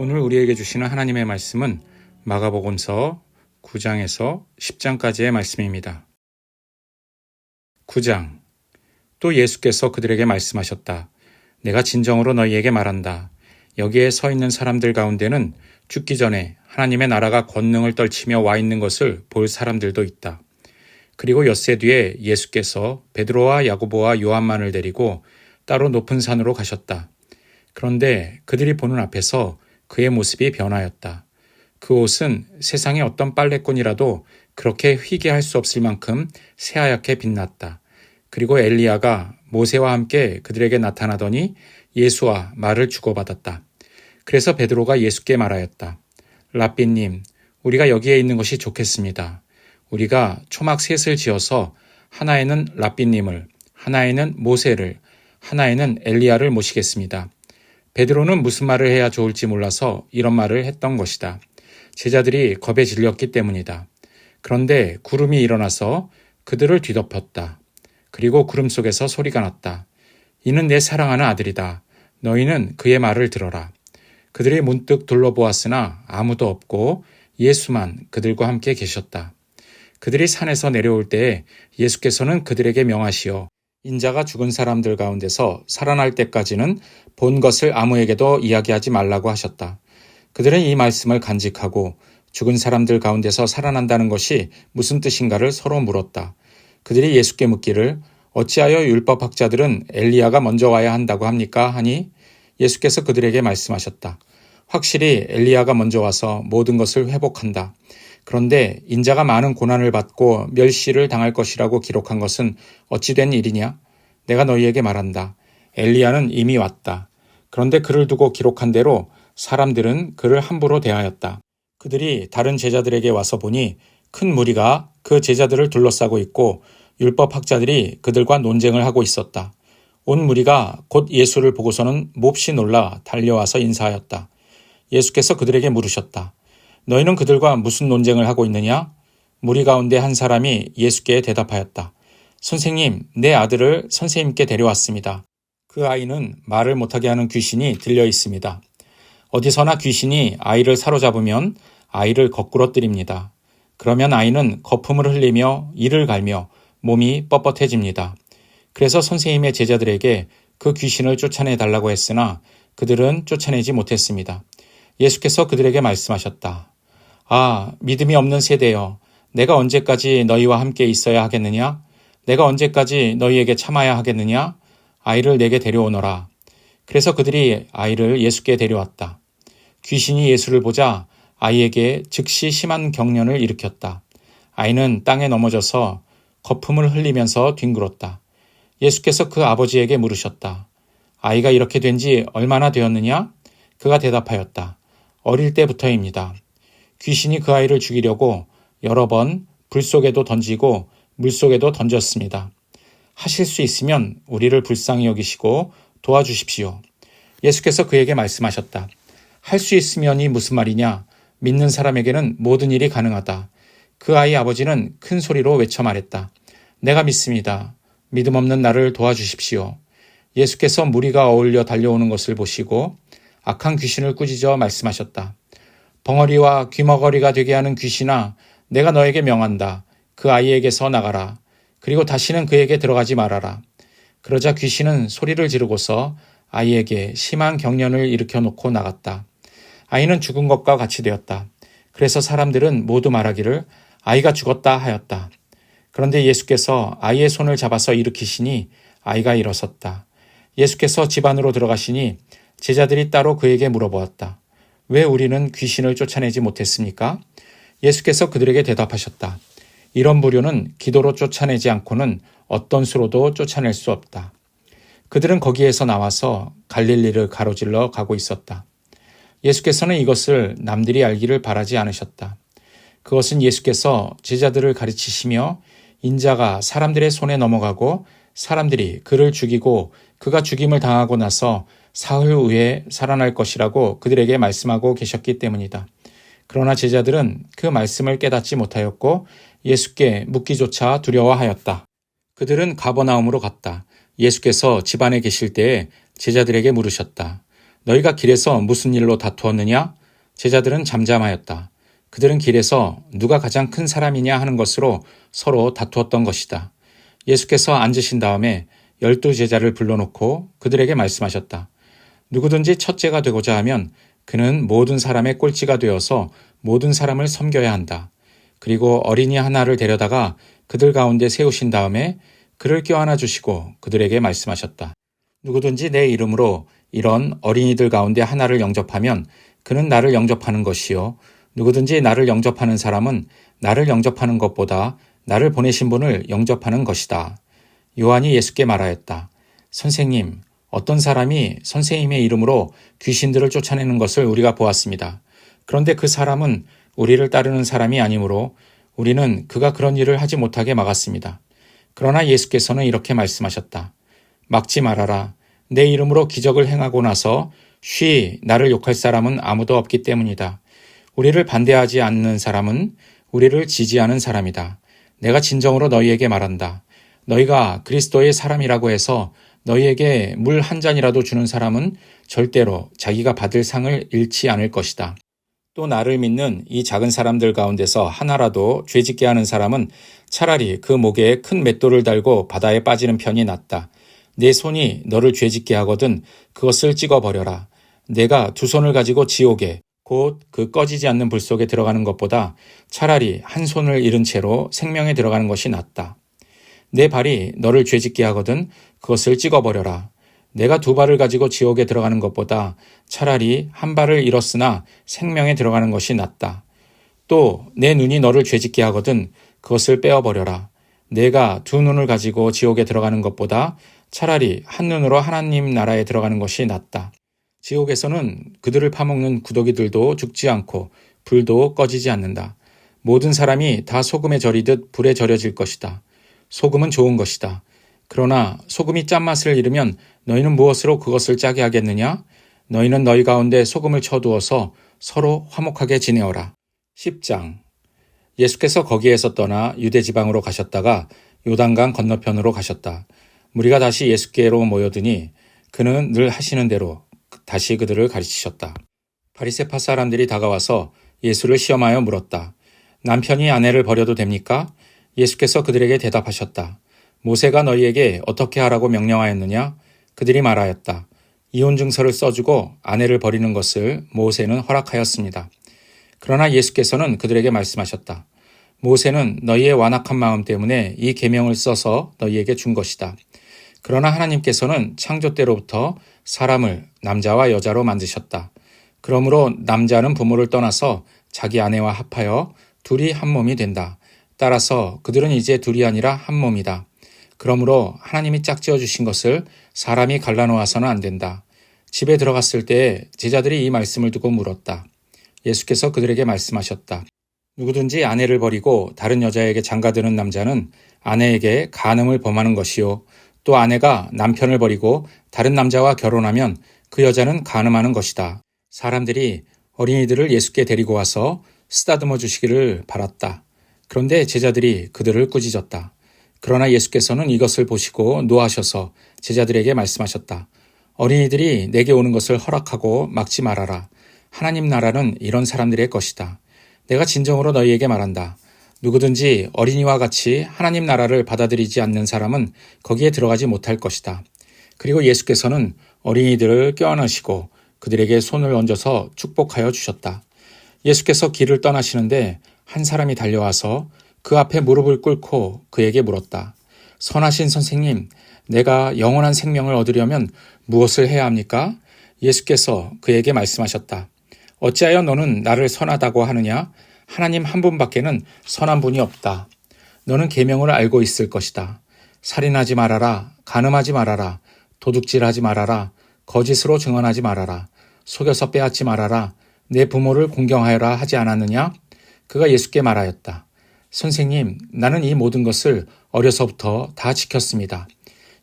오늘 우리에게 주시는 하나님의 말씀은 마가복음서 9장에서 10장까지의 말씀입니다. 9장. 또 예수께서 그들에게 말씀하셨다. 내가 진정으로 너희에게 말한다. 여기에 서 있는 사람들 가운데는 죽기 전에 하나님의 나라가 권능을 떨치며 와 있는 것을 볼 사람들도 있다. 그리고 엿새 뒤에 예수께서 베드로와 야고보와 요한만을 데리고 따로 높은 산으로 가셨다. 그런데 그들이 보는 앞에서 그의 모습이 변하였다. 그 옷은 세상의 어떤 빨래꾼이라도 그렇게 희게 할 수 없을 만큼 새하얗게 빛났다. 그리고 엘리야가 모세와 함께 그들에게 나타나더니 예수와 말을 주고받았다. 그래서 베드로가 예수께 말하였다. 랍비님, 우리가 여기에 있는 것이 좋겠습니다. 우리가 초막 셋을 지어서 하나에는 랍비님을, 하나에는 모세를, 하나에는 엘리야를 모시겠습니다. 베드로는 무슨 말을 해야 좋을지 몰라서 이런 말을 했던 것이다. 제자들이 겁에 질렸기 때문이다. 그런데 구름이 일어나서 그들을 뒤덮었다. 그리고 구름 속에서 소리가 났다. 이는 내 사랑하는 아들이다. 너희는 그의 말을 들어라. 그들이 문득 둘러보았으나 아무도 없고 예수만 그들과 함께 계셨다. 그들이 산에서 내려올 때에 예수께서는 그들에게 명하시어 인자가 죽은 사람들 가운데서 살아날 때까지는 본 것을 아무에게도 이야기하지 말라고 하셨다. 그들은 이 말씀을 간직하고 죽은 사람들 가운데서 살아난다는 것이 무슨 뜻인가를 서로 물었다. 그들이 예수께 묻기를 어찌하여 율법학자들은 엘리야가 먼저 와야 한다고 합니까? 하니 예수께서 그들에게 말씀하셨다. 확실히 엘리야가 먼저 와서 모든 것을 회복한다. 그런데 인자가 많은 고난을 받고 멸시를 당할 것이라고 기록한 것은 어찌 된 일이냐? 내가 너희에게 말한다. 엘리야는 이미 왔다. 그런데 그를 두고 기록한 대로 사람들은 그를 함부로 대하였다. 그들이 다른 제자들에게 와서 보니 큰 무리가 그 제자들을 둘러싸고 있고 율법학자들이 그들과 논쟁을 하고 있었다. 온 무리가 곧 예수를 보고서는 몹시 놀라 달려와서 인사하였다. 예수께서 그들에게 물으셨다. 너희는 그들과 무슨 논쟁을 하고 있느냐? 무리 가운데 한 사람이 예수께 대답하였다. 선생님, 내 아들을 선생님께 데려왔습니다. 그 아이는 말을 못하게 하는 귀신이 들려 있습니다. 어디서나 귀신이 아이를 사로잡으면 아이를 거꾸로 때립니다. 그러면 아이는 거품을 흘리며 이를 갈며 몸이 뻣뻣해집니다. 그래서 선생님의 제자들에게 그 귀신을 쫓아내 달라고 했으나 그들은 쫓아내지 못했습니다. 예수께서 그들에게 말씀하셨다. 아, 믿음이 없는 세대여, 내가 언제까지 너희와 함께 있어야 하겠느냐? 내가 언제까지 너희에게 참아야 하겠느냐? 아이를 내게 데려오너라. 그래서 그들이 아이를 예수께 데려왔다. 귀신이 예수를 보자 아이에게 즉시 심한 경련을 일으켰다. 아이는 땅에 넘어져서 거품을 흘리면서 뒹굴었다. 예수께서 그 아버지에게 물으셨다. 아이가 이렇게 된 지 얼마나 되었느냐? 그가 대답하였다. 어릴 때부터입니다. 귀신이 그 아이를 죽이려고 여러 번 불 속에도 던지고 물 속에도 던졌습니다. 하실 수 있으면 우리를 불쌍히 여기시고 도와주십시오. 예수께서 그에게 말씀하셨다. 할 수 있으면이 무슨 말이냐? 믿는 사람에게는 모든 일이 가능하다. 그 아이 아버지는 큰 소리로 외쳐 말했다. 내가 믿습니다. 믿음 없는 나를 도와주십시오. 예수께서 무리가 어울려 달려오는 것을 보시고 악한 귀신을 꾸짖어 말씀하셨다. 벙어리와 귀머거리가 되게 하는 귀신아, 내가 너에게 명한다. 그 아이에게서 나가라. 그리고 다시는 그에게 들어가지 말아라. 그러자 귀신은 소리를 지르고서 아이에게 심한 경련을 일으켜 놓고 나갔다. 아이는 죽은 것과 같이 되었다. 그래서 사람들은 모두 말하기를 아이가 죽었다 하였다. 그런데 예수께서 아이의 손을 잡아서 일으키시니 아이가 일어섰다. 예수께서 집 안으로 들어가시니 제자들이 따로 그에게 물어보았다. 왜 우리는 귀신을 쫓아내지 못했습니까? 예수께서 그들에게 대답하셨다. 이런 부류는 기도로 쫓아내지 않고는 어떤 수로도 쫓아낼 수 없다. 그들은 거기에서 나와서 갈릴리를 가로질러 가고 있었다. 예수께서는 이것을 남들이 알기를 바라지 않으셨다. 그것은 예수께서 제자들을 가르치시며 인자가 사람들의 손에 넘어가고 사람들이 그를 죽이고 그가 죽임을 당하고 나서 사흘 후에 살아날 것이라고 그들에게 말씀하고 계셨기 때문이다. 그러나 제자들은 그 말씀을 깨닫지 못하였고 예수께 묻기조차 두려워하였다. 그들은 가버나움으로 갔다. 예수께서 집 안에 계실 때에 제자들에게 물으셨다. 너희가 길에서 무슨 일로 다투었느냐? 제자들은 잠잠하였다. 그들은 길에서 누가 가장 큰 사람이냐 하는 것으로 서로 다투었던 것이다. 예수께서 앉으신 다음에 12 제자를 불러놓고 그들에게 말씀하셨다. 누구든지 첫째가 되고자 하면 그는 모든 사람의 꼴찌가 되어서 모든 사람을 섬겨야 한다. 그리고 어린이 하나를 데려다가 그들 가운데 세우신 다음에 그를 껴안아 주시고 그들에게 말씀하셨다. 누구든지 내 이름으로 이런 어린이들 가운데 하나를 영접하면 그는 나를 영접하는 것이요. 누구든지 나를 영접하는 사람은 나를 영접하는 것보다 나를 보내신 분을 영접하는 것이다. 요한이 예수께 말하였다. 선생님, 어떤 사람이 선생님의 이름으로 귀신들을 쫓아내는 것을 우리가 보았습니다. 그런데 그 사람은 우리를 따르는 사람이 아니므로 우리는 그가 그런 일을 하지 못하게 막았습니다. 그러나 예수께서는 이렇게 말씀하셨다. 막지 말아라. 내 이름으로 기적을 행하고 나서 쉬 나를 욕할 사람은 아무도 없기 때문이다. 우리를 반대하지 않는 사람은 우리를 지지하는 사람이다. 내가 진정으로 너희에게 말한다. 너희가 그리스도의 사람이라고 해서 너희에게 물 한 잔이라도 주는 사람은 절대로 자기가 받을 상을 잃지 않을 것이다. 또 나를 믿는 이 작은 사람들 가운데서 하나라도 죄짓게 하는 사람은 차라리 그 목에 큰 맷돌을 달고 바다에 빠지는 편이 낫다. 내 손이 너를 죄짓게 하거든 그것을 찍어버려라. 내가 두 손을 가지고 지옥에 곧 그 꺼지지 않는 불 속에 들어가는 것보다 차라리 한 손을 잃은 채로 생명에 들어가는 것이 낫다. 내 발이 너를 죄짓게 하거든 그것을 찍어버려라. 내가 두 발을 가지고 지옥에 들어가는 것보다 차라리 한 발을 잃었으나 생명에 들어가는 것이 낫다. 또 내 눈이 너를 죄짓게 하거든 그것을 빼어버려라. 내가 두 눈을 가지고 지옥에 들어가는 것보다 차라리 한 눈으로 하나님 나라에 들어가는 것이 낫다. 지옥에서는 그들을 파먹는 구더기들도 죽지 않고 불도 꺼지지 않는다. 모든 사람이 다 소금에 절이듯 불에 절여질 것이다. 소금은 좋은 것이다. 그러나 소금이 짠맛을 잃으면 너희는 무엇으로 그것을 짜게 하겠느냐? 너희는 너희 가운데 소금을 쳐두어서 서로 화목하게 지내어라. 10장. 예수께서 거기에서 떠나 유대 지방으로 가셨다가 요단강 건너편으로 가셨다. 무리가 다시 예수께로 모여드니 그는 늘 하시는 대로 다시 그들을 가르치셨다. 바리새파 사람들이 다가와서 예수를 시험하여 물었다. 남편이 아내를 버려도 됩니까? 예수께서 그들에게 대답하셨다. 모세가 너희에게 어떻게 하라고 명령하였느냐? 그들이 말하였다. 이혼 증서를 써주고 아내를 버리는 것을 모세는 허락하였습니다. 그러나 예수께서는 그들에게 말씀하셨다. 모세는 너희의 완악한 마음 때문에 이 계명을 써서 너희에게 준 것이다. 그러나 하나님께서는 창조 때로부터 사람을 남자와 여자로 만드셨다. 그러므로 남자는 부모를 떠나서 자기 아내와 합하여 둘이 한 몸이 된다. 따라서 그들은 이제 둘이 아니라 한 몸이다. 그러므로 하나님이 짝지어 주신 것을 사람이 갈라놓아서는 안 된다. 집에 들어갔을 때 제자들이 이 말씀을 두고 물었다. 예수께서 그들에게 말씀하셨다. 누구든지 아내를 버리고 다른 여자에게 장가드는 남자는 아내에게 간음을 범하는 것이요. 또 아내가 남편을 버리고 다른 남자와 결혼하면 그 여자는 간음하는 것이다. 사람들이 어린이들을 예수께 데리고 와서 쓰다듬어 주시기를 바랐다. 그런데 제자들이 그들을 꾸짖었다. 그러나 예수께서는 이것을 보시고 노하셔서 제자들에게 말씀하셨다. 어린이들이 내게 오는 것을 허락하고 막지 말아라. 하나님 나라는 이런 사람들의 것이다. 내가 진정으로 너희에게 말한다. 누구든지 어린이와 같이 하나님 나라를 받아들이지 않는 사람은 거기에 들어가지 못할 것이다. 그리고 예수께서는 어린이들을 껴안으시고 그들에게 손을 얹어서 축복하여 주셨다. 예수께서 길을 떠나시는데 한 사람이 달려와서 그 앞에 무릎을 꿇고 그에게 물었다. 선하신 선생님, 내가 영원한 생명을 얻으려면 무엇을 해야 합니까? 예수께서 그에게 말씀하셨다. 어찌하여 너는 나를 선하다고 하느냐? 하나님 한 분밖에는 선한 분이 없다. 너는 계명을 알고 있을 것이다. 살인하지 말아라. 간음하지 말아라. 도둑질하지 말아라. 거짓으로 증언하지 말아라. 속여서 빼앗지 말아라. 내 부모를 공경하여라 하지 않았느냐? 그가 예수께 말하였다. 선생님, 나는 이 모든 것을 어려서부터 다 지켰습니다.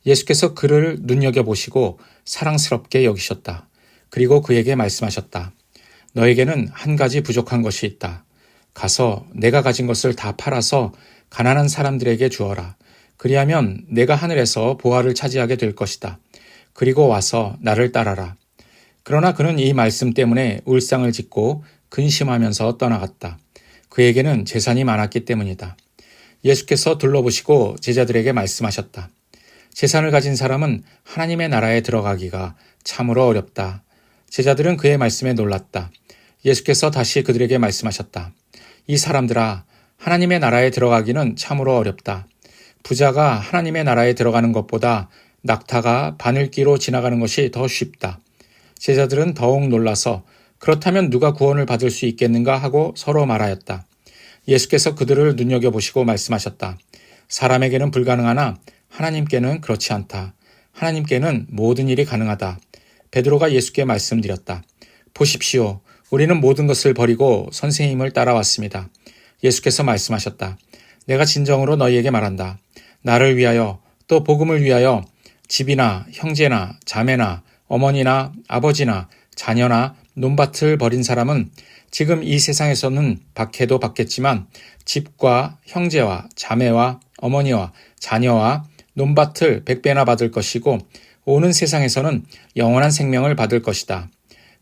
예수께서 그를 눈여겨보시고 사랑스럽게 여기셨다. 그리고 그에게 말씀하셨다. 너에게는 한 가지 부족한 것이 있다. 가서 내가 가진 것을 다 팔아서 가난한 사람들에게 주어라. 그리하면 내가 하늘에서 보화를 차지하게 될 것이다. 그리고 와서 나를 따라라. 그러나 그는 이 말씀 때문에 울상을 짓고 근심하면서 떠나갔다. 그에게는 재산이 많았기 때문이다. 예수께서 둘러보시고 제자들에게 말씀하셨다. 재산을 가진 사람은 하나님의 나라에 들어가기가 참으로 어렵다. 제자들은 그의 말씀에 놀랐다. 예수께서 다시 그들에게 말씀하셨다. 이 사람들아, 하나님의 나라에 들어가기는 참으로 어렵다. 부자가 하나님의 나라에 들어가는 것보다 낙타가 바늘기로 지나가는 것이 더 쉽다. 제자들은 더욱 놀라서 그렇다면 누가 구원을 받을 수 있겠는가 하고 서로 말하였다. 예수께서 그들을 눈여겨보시고 말씀하셨다. 사람에게는 불가능하나 하나님께는 그렇지 않다. 하나님께는 모든 일이 가능하다. 베드로가 예수께 말씀드렸다. 보십시오. 우리는 모든 것을 버리고 선생님을 따라왔습니다. 예수께서 말씀하셨다. 내가 진정으로 너희에게 말한다. 나를 위하여 또 복음을 위하여 집이나 형제나 자매나 어머니나 아버지나 자녀나 논밭을 버린 사람은 지금 이 세상에서는 박해도 받겠지만 집과 형제와 자매와 어머니와 자녀와 논밭을 100배나 받을 것이고 오는 세상에서는 영원한 생명을 받을 것이다.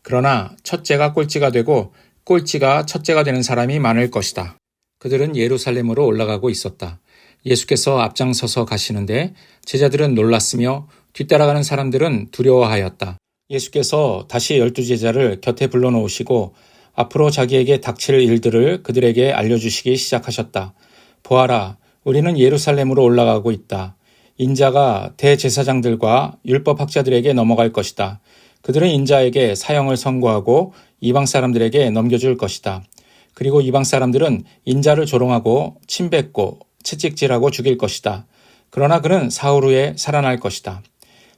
그러나 첫째가 꼴찌가 되고 꼴찌가 첫째가 되는 사람이 많을 것이다. 그들은 예루살렘으로 올라가고 있었다. 예수께서 앞장서서 가시는데 제자들은 놀랐으며 뒤따라가는 사람들은 두려워하였다. 예수께서 다시 12제자를 곁에 불러놓으시고 앞으로 자기에게 닥칠 일들을 그들에게 알려주시기 시작하셨다. 보아라, 우리는 예루살렘으로 올라가고 있다. 인자가 대제사장들과 율법학자들에게 넘어갈 것이다. 그들은 인자에게 사형을 선고하고 이방 사람들에게 넘겨줄 것이다. 그리고 이방 사람들은 인자를 조롱하고 침뱉고 채찍질하고 죽일 것이다. 그러나 그는 사흘 후에 살아날 것이다.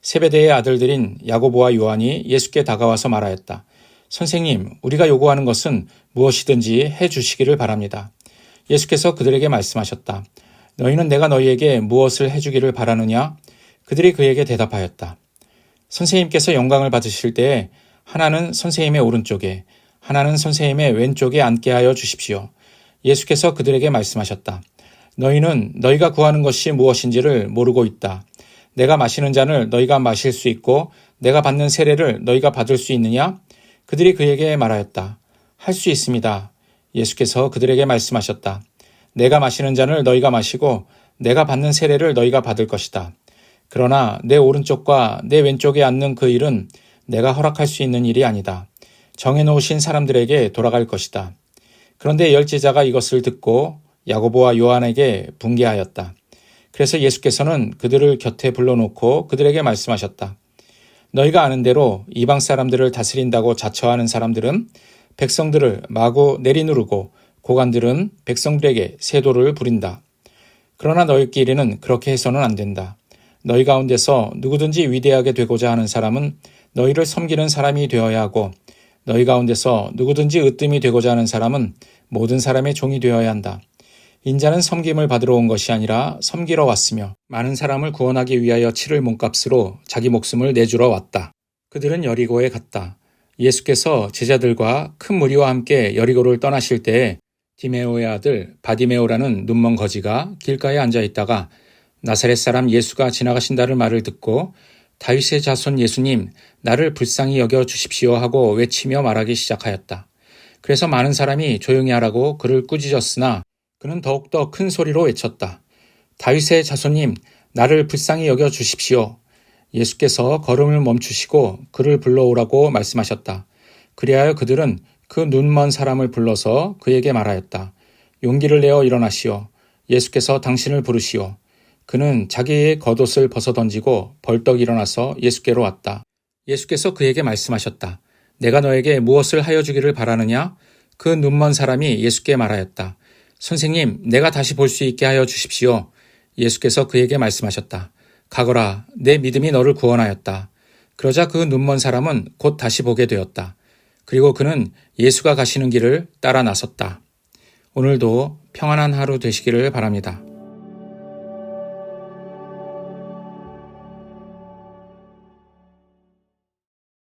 세베대의 아들들인 야고보와 요한이 예수께 다가와서 말하였다. 선생님, 우리가 요구하는 것은 무엇이든지 해 주시기를 바랍니다. 예수께서 그들에게 말씀하셨다. 너희는 내가 너희에게 무엇을 해주기를 바라느냐? 그들이 그에게 대답하였다. 선생님께서 영광을 받으실 때에 하나는 선생님의 오른쪽에 하나는 선생님의 왼쪽에 앉게 하여 주십시오. 예수께서 그들에게 말씀하셨다. 너희는 너희가 구하는 것이 무엇인지를 모르고 있다. 내가 마시는 잔을 너희가 마실 수 있고 내가 받는 세례를 너희가 받을 수 있느냐? 그들이 그에게 말하였다. 할 수 있습니다. 예수께서 그들에게 말씀하셨다. 내가 마시는 잔을 너희가 마시고 내가 받는 세례를 너희가 받을 것이다. 그러나 내 오른쪽과 내 왼쪽에 앉는 그 일은 내가 허락할 수 있는 일이 아니다. 정해놓으신 사람들에게 돌아갈 것이다. 그런데 10제자가 이것을 듣고 야고보와 요한에게 분개하였다. 그래서 예수께서는 그들을 곁에 불러놓고 그들에게 말씀하셨다. 너희가 아는 대로 이방 사람들을 다스린다고 자처하는 사람들은 백성들을 마구 내리누르고 고관들은 백성들에게 세도를 부린다. 그러나 너희끼리는 그렇게 해서는 안 된다. 너희 가운데서 누구든지 위대하게 되고자 하는 사람은 너희를 섬기는 사람이 되어야 하고 너희 가운데서 누구든지 으뜸이 되고자 하는 사람은 모든 사람의 종이 되어야 한다. 인자는 섬김을 받으러 온 것이 아니라 섬기러 왔으며 많은 사람을 구원하기 위하여 치를 몸값으로 자기 목숨을 내주러 왔다. 그들은 여리고에 갔다. 예수께서 제자들과 큰 무리와 함께 여리고를 떠나실 때에 디메오의 아들 바디메오라는 눈먼 거지가 길가에 앉아 있다가 나사렛 사람 예수가 지나가신다는 말을 듣고 다윗의 자손 예수님, 나를 불쌍히 여겨 주십시오 하고 외치며 말하기 시작하였다. 그래서 많은 사람이 조용히 하라고 그를 꾸짖었으나 그는 더욱더 큰 소리로 외쳤다. 다윗의 자손님, 나를 불쌍히 여겨 주십시오. 예수께서 걸음을 멈추시고 그를 불러오라고 말씀하셨다. 그리하여 그들은 그 눈먼 사람을 불러서 그에게 말하였다. 용기를 내어 일어나시오. 예수께서 당신을 부르시오. 그는 자기의 겉옷을 벗어던지고 벌떡 일어나서 예수께로 왔다. 예수께서 그에게 말씀하셨다. 내가 너에게 무엇을 하여 주기를 바라느냐? 그 눈먼 사람이 예수께 말하였다. 선생님, 내가 다시 볼 수 있게 하여 주십시오. 예수께서 그에게 말씀하셨다. 가거라, 내 믿음이 너를 구원하였다. 그러자 그 눈먼 사람은 곧 다시 보게 되었다. 그리고 그는 예수가 가시는 길을 따라 나섰다. 오늘도 평안한 하루 되시기를 바랍니다.